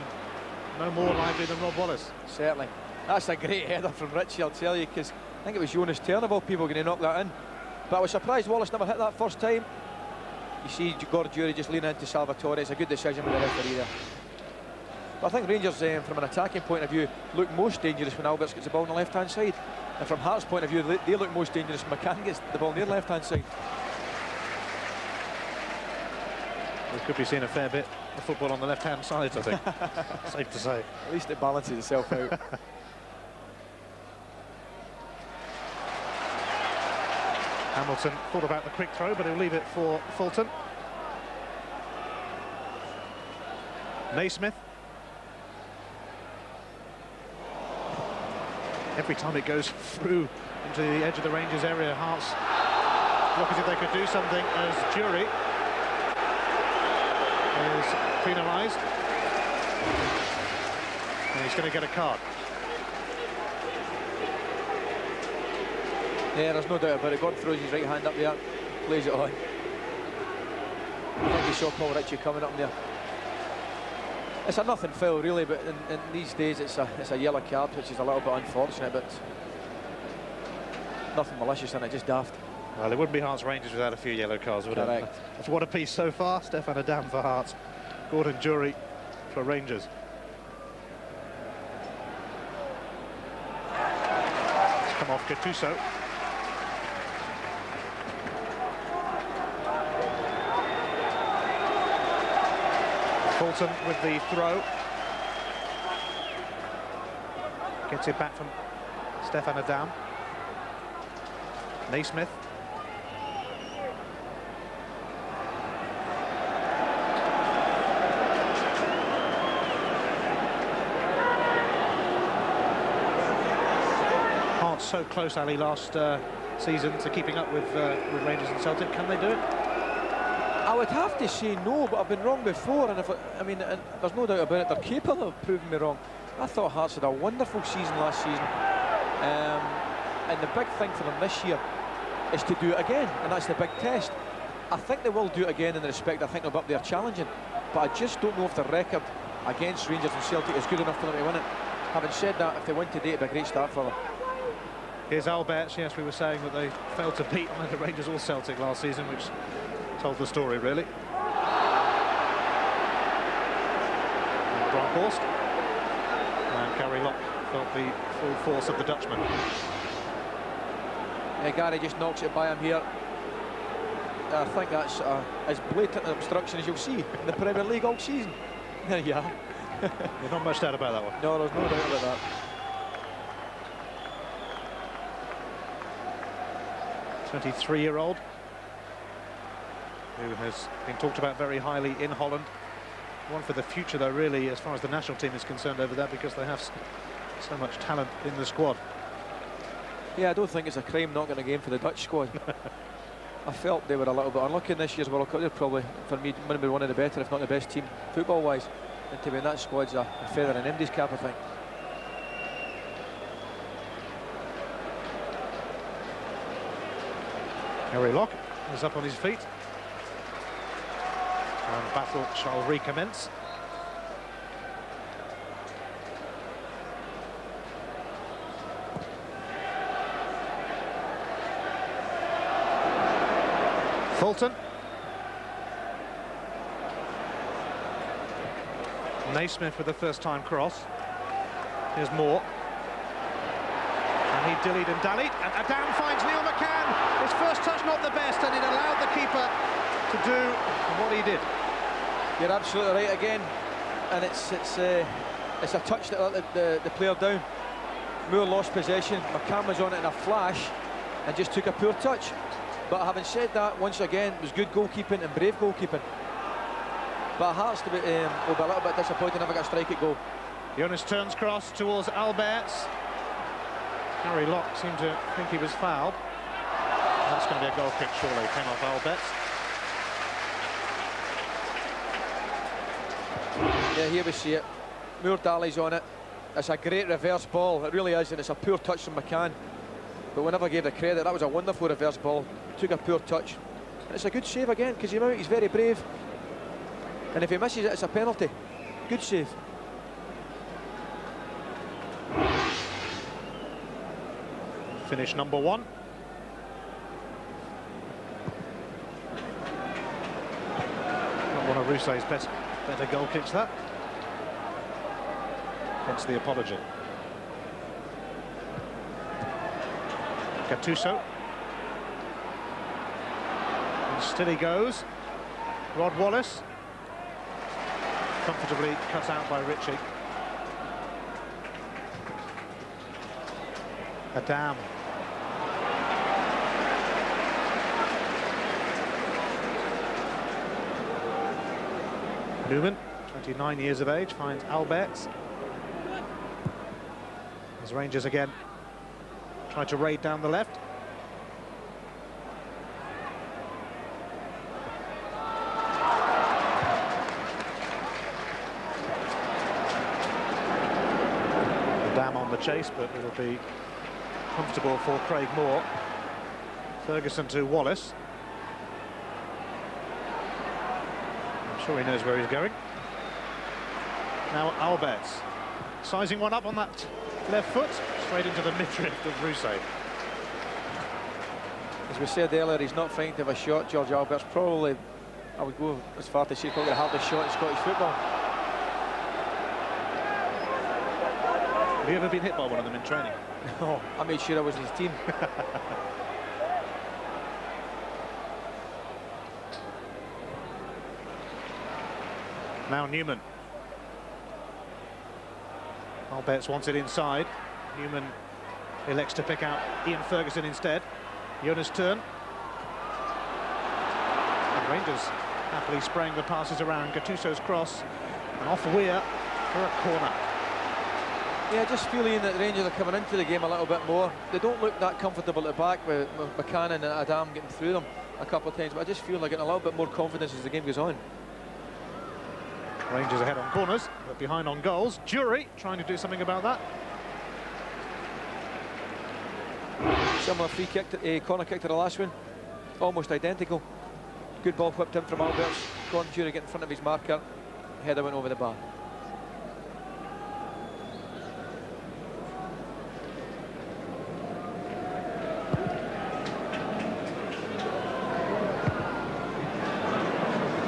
[SPEAKER 1] no more lively than Rob Wallace.
[SPEAKER 2] Certainly. That's a great header from Richie, I'll tell you, because I think it was Jonas Termer of all people going to knock that in. But I was surprised Wallace never hit that first time. You see Gordon Jury just leaning into Salvatore. It's a good decision with the referee there. But I think Rangers, from an attacking point of view, look most dangerous when Alberts gets the ball on the left-hand side. And from Hearts' point of view, they look most dangerous when McCann gets the ball on their left-hand side.
[SPEAKER 1] We could be seeing a fair bit of football on the left-hand side, I think. Safe to say.
[SPEAKER 2] At least it balances itself out.
[SPEAKER 1] Hamilton thought about the quick throw, but he'll leave it for Fulton. Naismith. Every time it goes through into the edge of the Rangers area, Hearts look as if they could do something, as Jury is penalised. And he's going to get a card.
[SPEAKER 2] Yeah, there's no doubt about it. Gordon throws his right hand up there, plays it on. I think he saw Paul Ritchie coming up there. It's a nothing foul, really, but in these days it's a yellow card, which is a little bit unfortunate, but nothing malicious in it, just daft.
[SPEAKER 1] Well, it wouldn't be Hearts Rangers without a few yellow cards, would it? That's what a piece so far. Stefan Adam for Hearts, Gordon Jury for Rangers. It's come off Gattuso. Fulton with the throw. Gets it back from Stefan Adam. Naismith. Hearts so close, Ali, last season to keeping up with Rangers and Celtic. Can they do it?
[SPEAKER 2] I would have to say no, but I've been wrong before, and and there's no doubt about it, they're capable of proving me wrong. I thought Hearts had a wonderful season last season, and the big thing for them this year is to do it again, and that's the big test. I think they will do it again in the respect I think they'll be up there challenging, but I just don't know if the record against Rangers and Celtic is good enough for them to win it. Having said that, if they win today, it'd be a great start for them.
[SPEAKER 1] Here's Alberts. Yes, we were saying that they failed to beat either Rangers or Celtic last season, which told the story, really. And Bronckhorst. And Gary Locke felt the full force of the Dutchman.
[SPEAKER 2] Yeah, Gary just knocks it by him here. I think that's as blatant an obstruction as you'll see in the Premier League all season. There you are.
[SPEAKER 1] There's not much doubt about that one.
[SPEAKER 2] No, there's no doubt about that.
[SPEAKER 1] 23-year-old. Who has been talked about very highly in Holland. One for the future, though, really, as far as the national team is concerned over there, because they have so much talent in the squad.
[SPEAKER 2] Yeah, I don't think it's a crime not getting a game for the Dutch squad. I felt they were a little bit unlucky in this year's World Cup. They're probably, for me, maybe one of the better, if not the best team, football-wise. And to be in that squad's a feather in MD's cap, I think.
[SPEAKER 1] Gary Locke is up on his feet. And battle shall recommence. Fulton. Naismith with the first-time cross. Here's Moore. And he dillied and dallied. And Adam finds Neil McCann. His first touch not the best, and it allowed the keeper to do what he did.
[SPEAKER 2] You're absolutely right again, and it's a touch that let the player down. Moore lost possession. McCann was on it in a flash and just took a poor touch. But having said that, once again, it was good goalkeeping and brave goalkeeping. But Hearts will be a little bit disappointed never got a strike at goal.
[SPEAKER 1] Jonas turns cross towards Alberts. Gary Locke seemed to think he was fouled. That's going to be a goal kick, surely. Came off Albert.
[SPEAKER 2] Yeah, here we see it. Moore Daly's on it. It's a great reverse ball, it really is, and it's a poor touch from McCann. But we never gave the credit. That was a wonderful reverse ball. Took a poor touch. And it's a good save again, because he's very brave. And if he misses it, it's a penalty. Good save.
[SPEAKER 1] Finish number 1. Not one of Rousseau's better goal kicks, that. Hence the apology. Gattuso. And still he goes. Rod Wallace. Comfortably cut out by Ritchie. Adam. Newman, 29 years of age, finds Alberts. As Rangers again try to raid down the left. Dam on the chase, but it'll be comfortable for Craig Moore. Ferguson to Wallace. I'm sure he knows where he's going. Now Alberts, sizing one up on that left foot, straight into the midriff of Rousseau.
[SPEAKER 2] As we said earlier, he's not frightened of a shot. George Albert's probably, I would go as far to say, probably the hardest shot in Scottish football.
[SPEAKER 1] Have you ever been hit by one of them in training?
[SPEAKER 2] No, I made sure I was in his team.
[SPEAKER 1] Now Newman. Alberts wants it inside. Newman elects to pick out Ian Ferguson instead. Jonas Turn. And Rangers happily spraying the passes around. Gattuso's cross. And off Weir for a corner.
[SPEAKER 2] Yeah, just feeling that Rangers are coming into the game a little bit more. They don't look that comfortable at the back with McCann and Adam getting through them a couple of times, but I just feel they're getting a little bit more confidence as the game goes on.
[SPEAKER 1] Rangers ahead on corners, but behind on goals. Jury trying to do something about that.
[SPEAKER 2] Similar free kick, corner kick to the last one. Almost identical. Good ball whipped in from Alberts. Gordon Jury getting in front of his marker. Header went over the bar.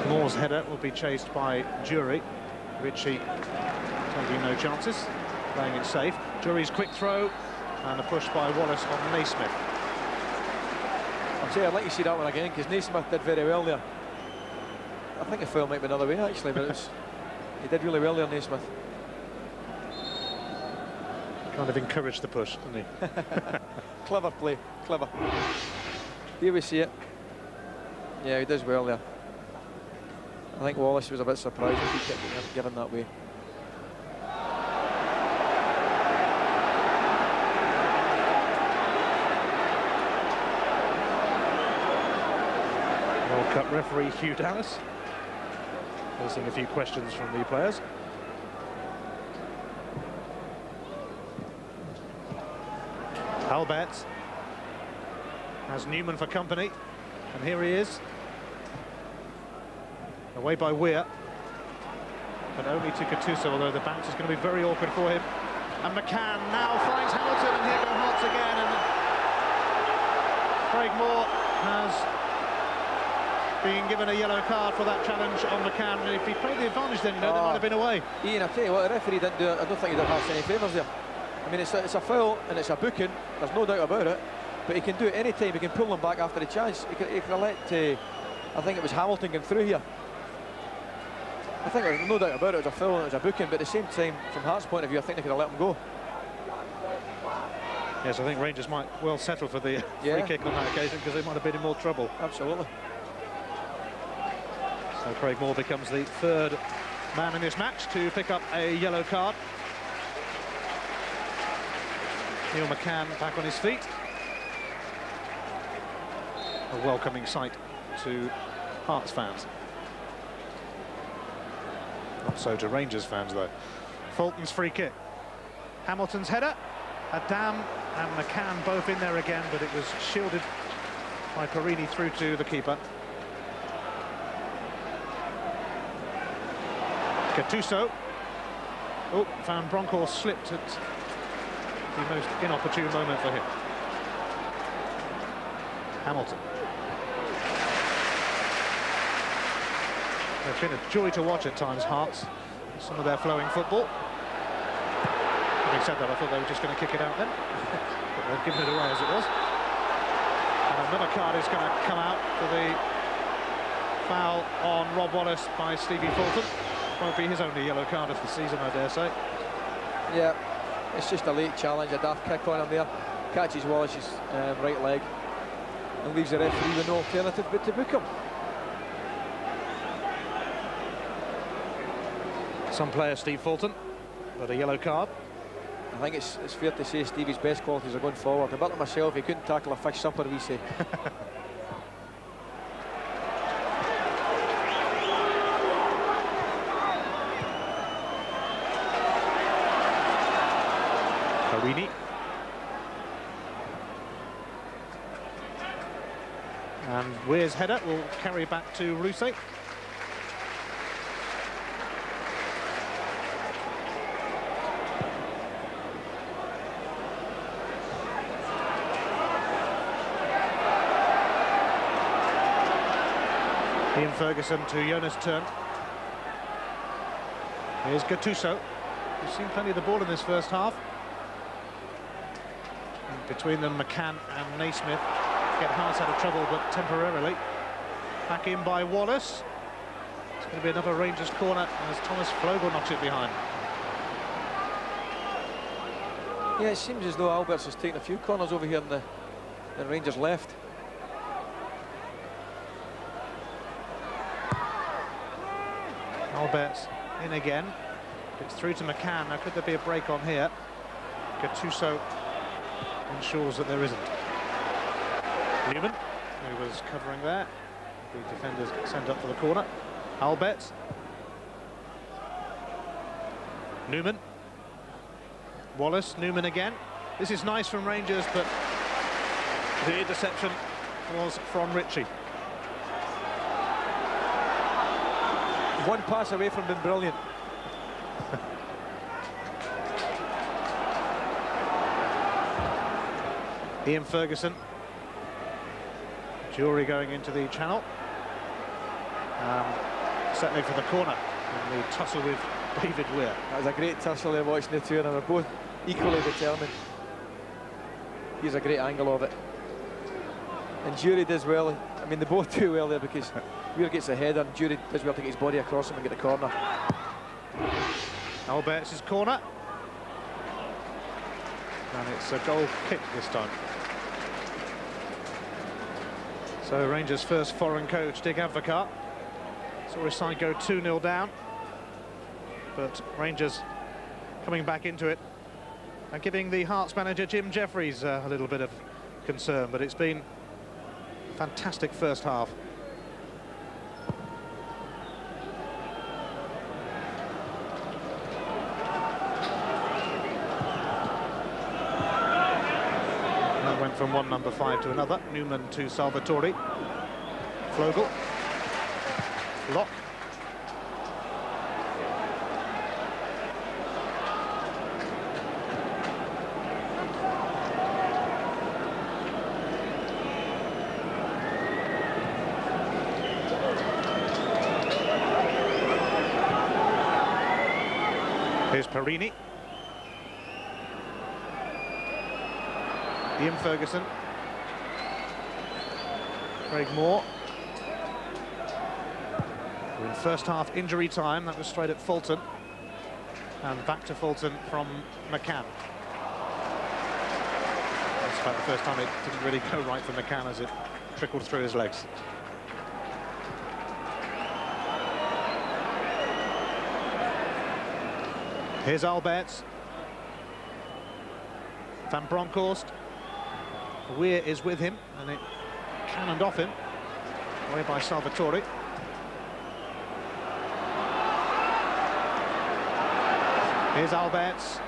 [SPEAKER 1] Moore's header will be chased by Jury. Ritchie taking no chances, playing it safe. Jury's quick throw and a push by Wallace on Naismith.
[SPEAKER 2] I'd say I'd like to see that one again because Naismith did very well there. I think the foul might be another way actually, but he did really well there, Naismith.
[SPEAKER 1] Kind of encouraged the push, didn't he?
[SPEAKER 2] Clever play, clever. Here we see it. Yeah, he does well there. I think Wallace was a bit surprised if he kept getting given that way.
[SPEAKER 1] World Cup referee Hugh Dallas asking a few questions from the players. Alberts has Newman for company, and here he is. Away by Weir, but only to Gattuso, although the bounce is going to be very awkward for him. And McCann now finds Hamilton, and here go Hearts again. And Craig Moore has been given a yellow card for that challenge on McCann. And if he played the advantage, then they might have been away.
[SPEAKER 2] Ian, I tell you what, the referee didn't do it. I don't think he did Hearts any favours there. I mean, it's a foul and it's a booking. There's no doubt about it. But he can do it any time. He can pull them back after the chance. He could have let, I think it was Hamilton going through here. I think there's no doubt about it, it was a foul and it was a booking, but at the same time, from Hearts' point of view, I think they could have let him go.
[SPEAKER 1] Yes, I think Rangers might well settle for the free kick on that occasion because they might have been in more trouble.
[SPEAKER 2] Absolutely.
[SPEAKER 1] So Craig Moore becomes the third man in this match to pick up a yellow card. Neil McCann back on his feet.
[SPEAKER 3] a welcoming sight to Hearts fans. Not so to Rangers fans, though. Fulton's free kick. Hamilton's header. Adam and McCann both in there again, but it was shielded by Perini through to the keeper. Gattuso. Oh, Van Bronckhorst slipped at the most inopportune moment for him. Hamilton. It's been a joy to watch at times, Hearts. Some of their flowing football. Having said that, I thought they were just going to kick it out then. But they've given it away as it was. And another card is going to come out for the foul on Rob Wallace by Stevie Fulton. Won't be his only yellow card of the season, I dare say.
[SPEAKER 2] Yeah, it's just a late challenge, a daft kick on him there. Catches Wallace's right leg and leaves the referee with no alternative but to book him.
[SPEAKER 3] Some player, Steve Fulton, but a yellow card.
[SPEAKER 2] I think it's fair to say Stevie's best qualities are going forward. A bit like myself, he couldn't tackle a fish supper, we say.
[SPEAKER 3] Perini. And Weir's header will carry back to Rousset. Ian Ferguson to Jonas Turn. Here's Gattuso. We've seen plenty of the ball in this first half. And between them, McCann and Naismith get Hearts out of trouble, but temporarily. Back in by Wallace. It's going to be another Rangers corner as Thomas Flogel knocks it behind.
[SPEAKER 2] Yeah, it seems as though Alberts has taken a few corners over here in the Rangers left.
[SPEAKER 3] Alberts in again. It's through to McCann. Now, could there be a break on here? Gattuso ensures that there isn't. Newman, who was covering there. The defenders sent up for the corner. Alberts. Newman. Wallace, Newman again. This is nice from Rangers, but the interception was from Ritchie.
[SPEAKER 2] One pass away from being brilliant.
[SPEAKER 3] Ian Ferguson. Jury going into the channel. Settling for the corner in the tussle with David Weir.
[SPEAKER 2] That was a great tussle there watching the two, and they're both equally determined. Here's a great angle of it. And Jury does well. I mean, they both do well there because Weir gets the header and Jury does well to get his body across him and get the corner.
[SPEAKER 3] Alberts' corner. And it's a goal kick this time. So Rangers' first foreign coach, Dick Advocaat, saw his side go 2-0 down. But Rangers coming back into it and giving the Hearts manager Jim Jeffries a little bit of concern, but it's been a fantastic first half. That went from one number 5 to another. Newman to Salvatore. Flogel. Lock. Here's Perini. Ian Ferguson. Craig Moore. We're in first half injury time. That was straight at Fulton. And back to Fulton from McCann. That's about the first time it didn't really go right for McCann as it trickled through his legs. Here's Alberts. Van Bronckhorst. Weir is with him, and it cannoned off him. Away by Salvatore. Here's Alberts.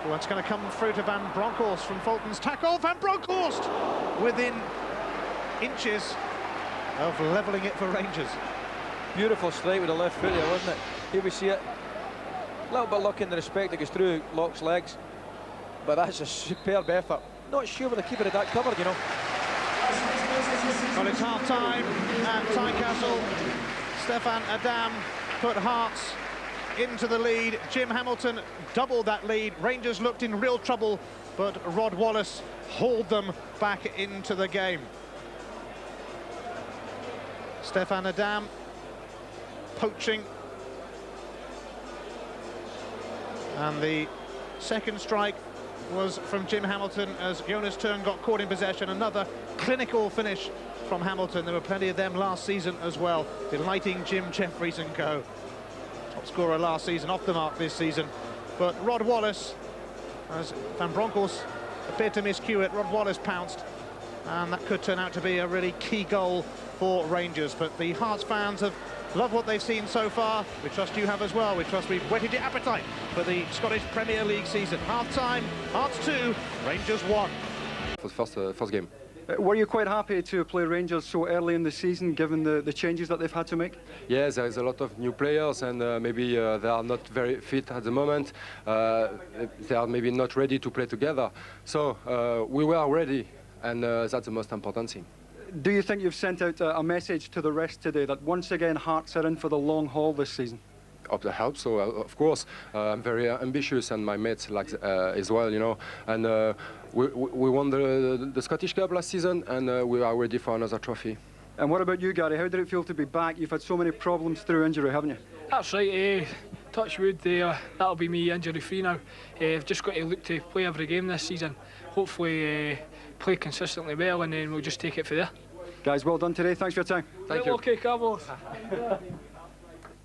[SPEAKER 3] Well, it's going to come through to Van Bronckhorst from Fulton's tackle. Van Bronckhorst within inches of levelling it for Rangers.
[SPEAKER 2] Beautiful strike with the left foot there, wasn't it? Here we see it. A little bit lucky in the respect it goes through Locke's legs. But that's a superb effort. Not sure where the keeper had that covered, you know.
[SPEAKER 3] Well, it's half-time at Tynecastle. Stefan Adam put Hearts into the lead. Jim Hamilton doubled that lead. Rangers looked in real trouble, but Rod Wallace hauled them back into the game. Stefan Adam poaching. And the second strike was from Jim Hamilton as Jonas Thurn got caught in possession. Another clinical finish from Hamilton. There were plenty of them last season as well, delighting Jim Jeffries and co. Top scorer last season, off the mark this season. But Rod Wallace, as Van Bronckhorst appeared to miscue it, Rod Wallace pounced, and that could turn out to be a really key goal for Rangers. But the Hearts fans have loved what they've seen so far. We trust you have as well. We trust we've whetted your appetite for the Scottish Premier League season. Half-time, Hearts 2, Rangers 1.
[SPEAKER 4] For the first game.
[SPEAKER 5] Were you quite happy to play Rangers so early in the season, given the changes that they've had to make?
[SPEAKER 4] Yes, there is a lot of new players, and maybe they are not very fit at the moment. They are maybe not ready to play together. So we were ready, and that's the most important thing.
[SPEAKER 5] Do you think you've sent out a message to the rest today that once again Hearts are in for the long haul this season?
[SPEAKER 4] I hope so. Of course, I'm very ambitious, and my mates like as well, you know. And we won the Scottish Cup last season, and we are ready for another trophy.
[SPEAKER 5] And what about you, Gary? How did it feel to be back? You've had so many problems through injury, haven't you?
[SPEAKER 6] That's right. Touch wood, that'll be me injury-free now. I've just got to look to play every game this season. Hopefully play consistently well, and then we'll just take it from there.
[SPEAKER 5] Guys, well done today. Thanks for your time.
[SPEAKER 4] Thank you.
[SPEAKER 6] Okay, Carlos.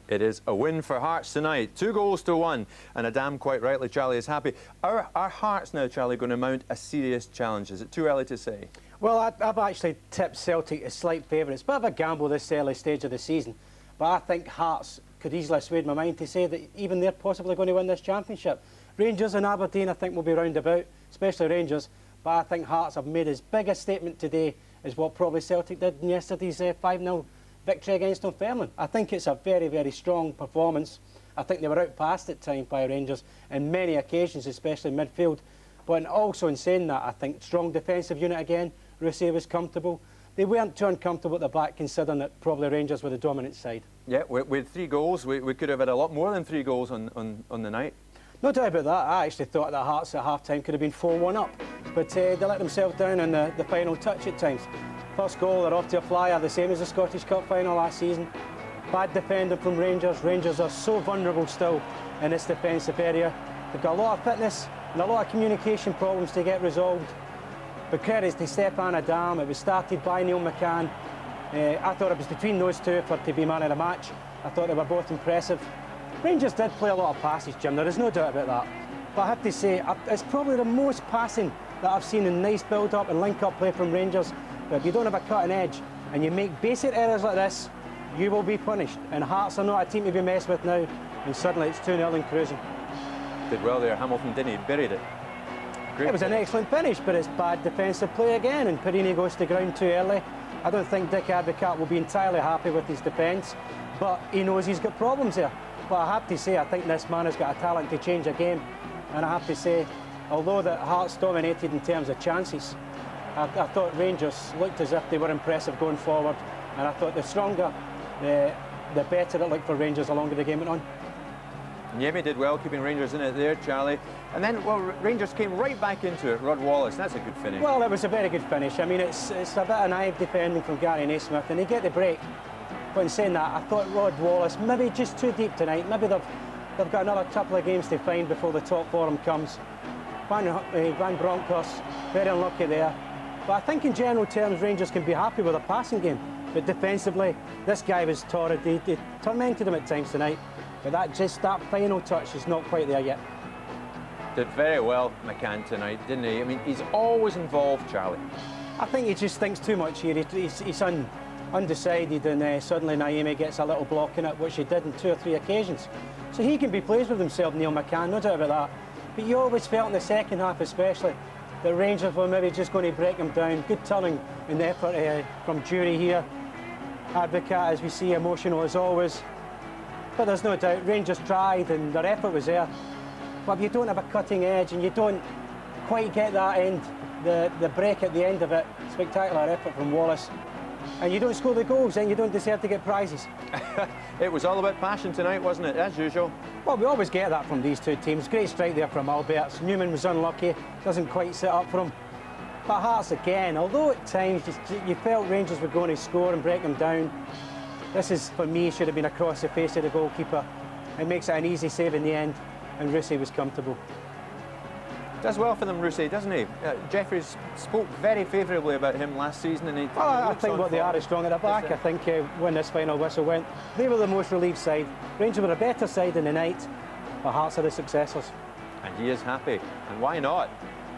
[SPEAKER 7] It is a win for Hearts tonight, 2-1, and Adam, quite rightly, Charlie, is happy. Are Hearts now, Charlie, going to mount a serious challenge? Is it too early to say?
[SPEAKER 8] Well, I've actually tipped Celtic as slight favourites. Bit of a gamble this early stage of the season, but I think Hearts could easily have swayed my mind to say that even they're possibly going to win this championship. Rangers and Aberdeen, I think, will be round about, especially Rangers, but I think Hearts have made as big a statement today as what probably Celtic did in yesterday's 5-0 victory against Dunfermline. I think it's a very, very strong performance. I think they were outpassed at times by Rangers in many occasions, especially midfield. But also in saying that, I think strong defensive unit again. Rousset was comfortable. They weren't too uncomfortable at the back, considering that probably Rangers were the dominant side.
[SPEAKER 7] Yeah, with 3 goals, we could have had a lot more than 3 goals on the night.
[SPEAKER 8] No doubt about that. I actually thought that Hearts at half-time could have been 4-1 up, but they let themselves down in the final touch at times. First goal, they're off to a flyer, the same as the Scottish Cup final last season. Bad defending from Rangers. Rangers are so vulnerable still in this defensive area. They've got a lot of fitness and a lot of communication problems to get resolved. But credit to Stefan Adam. It was started by Neil McCann. I thought it was between those two for to be man of the match. I thought they were both impressive. Rangers did play a lot of passes, Jim, there is no doubt about that. But I have to say, it's probably the most passing that I've seen in nice build-up and link-up play from Rangers. But if you don't have a cutting edge and you make basic errors like this, you will be punished. And Hearts are not a team to be messed with now. And suddenly it's 2-0 and cruising.
[SPEAKER 7] Did well there, Hamilton, didn't he? Buried it. Great.
[SPEAKER 8] It was an excellent finish, but it's bad defensive play again, and Perini goes to ground too early. I don't think Dick Advocat will be entirely happy with his defence, but he knows he's got problems there. But I have to say, I think this man has got a talent to change a game. And I have to say, although the Hearts dominated in terms of chances, I thought Rangers looked as if they were impressive going forward. And I thought the stronger, the better it looked for Rangers the longer the game went on.
[SPEAKER 7] Niemi did well, keeping Rangers in it there, Charlie. And then, well, Rangers came right back into it. Rod Wallace, that's a good finish.
[SPEAKER 8] Well, it was a very good finish. I mean, it's a bit of naive defending from Gary Naismith, and they get the break. But in saying that, I thought Rod Wallace maybe just too deep tonight. Maybe they've got another couple of games to find before the top forum comes. Van Bronckhorst, very unlucky there. But I think in general terms, Rangers can be happy with a passing game. But defensively, this guy was torrid. They tormented him at times tonight. But that final touch is not quite there yet.
[SPEAKER 7] Did very well, McCann, tonight, didn't he? I mean, he's always involved, Charlie.
[SPEAKER 8] I think he just thinks too much here. He's undecided, and suddenly Naomi gets a little block in it, which he did on 2 or 3 occasions. So he can be pleased with himself, Neil McCann, no doubt about that. But you always felt in the second half especially that Rangers were maybe just going to break him down. Good turning in the effort from Jury here. Advocate, as we see, emotional as always. But there's no doubt Rangers tried and their effort was there. But if you don't have a cutting edge and you don't quite get that end, the break at the end of it, spectacular effort from Wallace, and you don't score the goals, then you don't deserve to get prizes.
[SPEAKER 7] It was all about passion tonight, wasn't it, as usual?
[SPEAKER 8] Well, we always get that from these two teams. Great strike there from Alberts. Newman was unlucky, doesn't quite set up for him. But Hearts again, although at times you felt Rangers were going to score and break them down, this is, for me, should have been across the face of the goalkeeper. It makes it an easy save in the end, and Rusey was comfortable.
[SPEAKER 7] Does well for them, Rusey, doesn't he? Jeffries spoke very favourably about him last season, and he.
[SPEAKER 8] Well, I think what they are is strong at the back. I think when this final whistle went, they were the most relieved side. Rangers were a better side in the night, but Hearts are the successors.
[SPEAKER 7] And he is happy, and why not?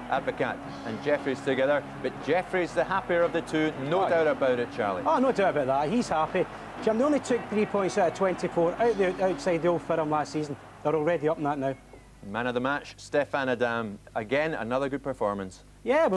[SPEAKER 7] Advocate and Jeffries together, but Jeffries the happier of the two, no doubt about it, Charlie.
[SPEAKER 8] Oh, no doubt about that. He's happy. Jim, they only took 3 points out of 24 outside the Old Firm last season. They're already up in that now.
[SPEAKER 7] Man of the match, Stefan Adam. Again, another good performance.
[SPEAKER 8] Yeah.